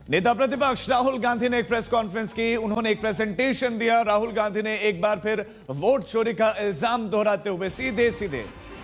नेता प्रतिपक्ष राहुल गांधी ने एक प्रेस कॉन्फ्रेंस की। उन्होंने एक प्रेजेंटेशन दिया। राहुल गांधी ने एक बार फिर वोट चोरी का इल्जाम दोहराते हुए सीधे सीधे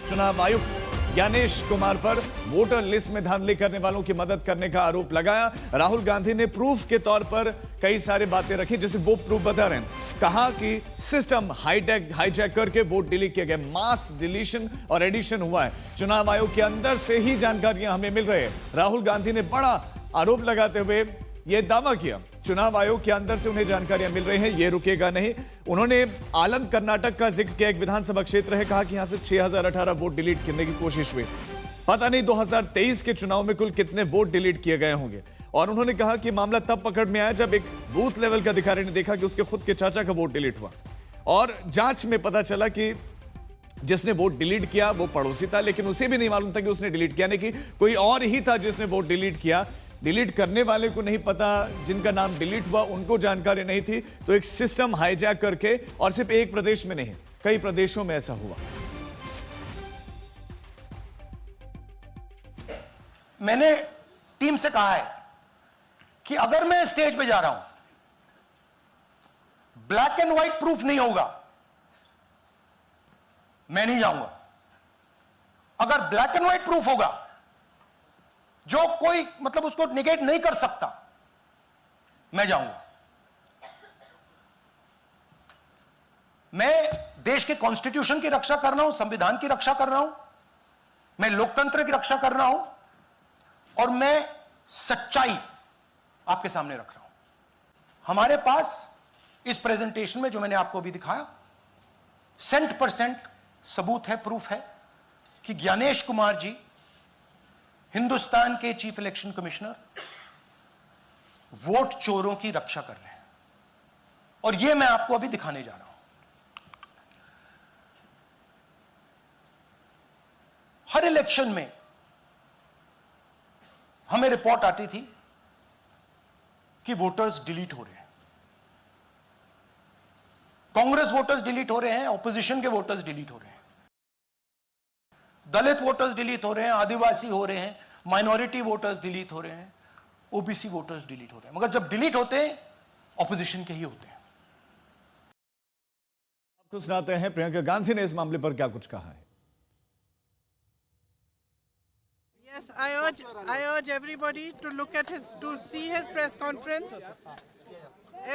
चुनाव आयुक्त ज्ञानेश कुमार पर वोटर लिस्ट में धांधली करने वालों की मदद करने का आरोप लगाया। राहुल गांधी ने प्रूफ के तौर पर कई सारी बातें रखी, जैसे वो प्रूफ बता रहे हैं। कहा कि सिस्टम हाईजैक करके वोट डिलीट किया गया, मास डिलीशन और एडिशन हुआ है। चुनाव आयोग के अंदर से ही जानकारियां हमें मिल रही है। राहुल गांधी ने बड़ा आरोप लगाते हुए यह दावा किया, चुनाव आयोग के अंदर से उन्हें जानकारियां मिल रही हैं, ये रुकेगा नहीं। उन्होंने आलम कर्नाटक का जिक्र किया, एक विधानसभा क्षेत्र है। कहा कि यहां से 6018 वोट डिलीट करने की कोशिश हुई। पता नहीं 2023 के चुनाव में कुल कितने वोट डिलीट किए गए होंगे। और उन्होंने कहा कि मामला तब पकड़ में आया जब एक बूथ लेवल का अधिकारी ने देखा कि उसके खुद के चाचा का वोट डिलीट हुआ, और जांच में पता चला कि जिसने वोट डिलीट किया वो पड़ोसी था, लेकिन उसे भी नहीं मालूम था कि उसने डिलीट किया, नहीं कि कोई और ही था जिसने वोट डिलीट किया। डिलीट करने वाले को नहीं पता, जिनका नाम डिलीट हुआ उनको जानकारी नहीं थी। तो एक सिस्टम हाईजैक करके, और सिर्फ एक प्रदेश में नहीं, कई प्रदेशों में ऐसा हुआ। मैंने टीम से कहा है कि अगर मैं स्टेज पे जा रहा हूं, ब्लैक एंड व्हाइट प्रूफ नहीं होगा, मैं नहीं जाऊंगा। अगर ब्लैक एंड व्हाइट प्रूफ होगा जो कोई मतलब उसको निगेट नहीं कर सकता, मैं जाऊंगा। मैं देश के कॉन्स्टिट्यूशन की रक्षा कर रहा हूं, संविधान की रक्षा कर रहा हूं, मैं लोकतंत्र की रक्षा कर रहा हूं, और मैं सच्चाई आपके सामने रख रहा हूं। हमारे पास इस प्रेजेंटेशन में जो मैंने आपको अभी दिखाया, 100% सबूत है, प्रूफ है कि ज्ञानेश कुमार जी हिंदुस्तान के चीफ इलेक्शन कमिश्नर वोट चोरों की रक्षा कर रहे हैं। और यह मैं आपको अभी दिखाने जा रहा हूं। हर इलेक्शन में हमें रिपोर्ट आती थी कि वोटर्स डिलीट हो रहे हैं। कांग्रेस वोटर्स डिलीट हो रहे हैं, ऑपोजिशन के वोटर्स डिलीट हो रहे हैं, दलित वोटर्स डिलीट हो रहे हैं, आदिवासी हो रहे हैं, माइनॉरिटी वोटर्स डिलीट हो रहे हैं, ओबीसी वोटर्स डिलीट हो रहे हैं। मगर जब डिलीट होते हैं, ऑपोजिशन के ही होते हैं। आपको सुनाते हैं प्रियंका गांधी ने इस मामले पर क्या कुछ कहा है। Yes, I urge everybody to see his press conference.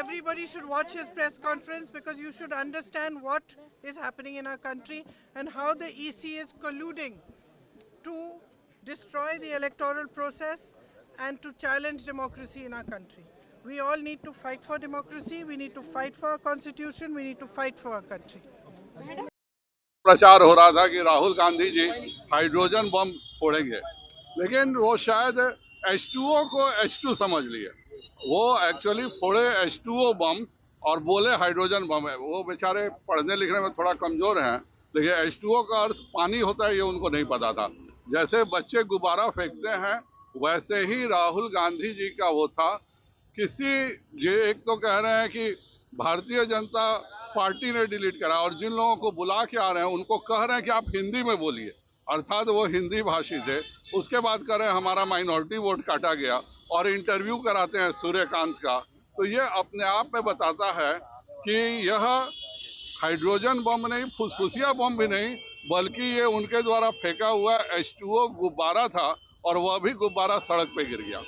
Everybody should watch his press conference because you should understand what is happening in our country and how the EC is colluding to destroy the electoral process and to challenge democracy in our country. We all need to fight for democracy, we need to fight for our constitution, we need to fight for our country. प्रचार हो रहा था कि Rahul Gandhi ji hydrogen bomb फोड़ेंगे, लेकिन वो शायद H2O को H2 समझ लिए। वो एक्चुअली फोड़े H2O बम और बोले हाइड्रोजन बम है। वो बेचारे पढ़ने लिखने में थोड़ा कमजोर हैं, लेकिन H2O का अर्थ पानी होता है ये उनको नहीं पता था। जैसे बच्चे गुब्बारा फेंकते हैं, वैसे ही राहुल गांधी जी का वो था। ये एक तो कह रहे हैं कि भारतीय जनता पार्टी ने डिलीट करा, और जिन लोगों को बुला के आ रहे हैं उनको कह रहे हैं कि आप हिंदी में बोलिए, अर्थात वो हिंदी भाषी थे। उसके बाद कह रहे हैं हमारा माइनॉरिटी वोट काटा गया, और इंटरव्यू कराते हैं सूर्यकांत का। तो ये अपने आप में बताता है कि यह हाइड्रोजन बम नहीं, फुसफुसिया बम भी नहीं, बल्कि ये उनके द्वारा फेंका हुआ H2O गुब्बारा था, और वह भी गुब्बारा सड़क पे गिर गया।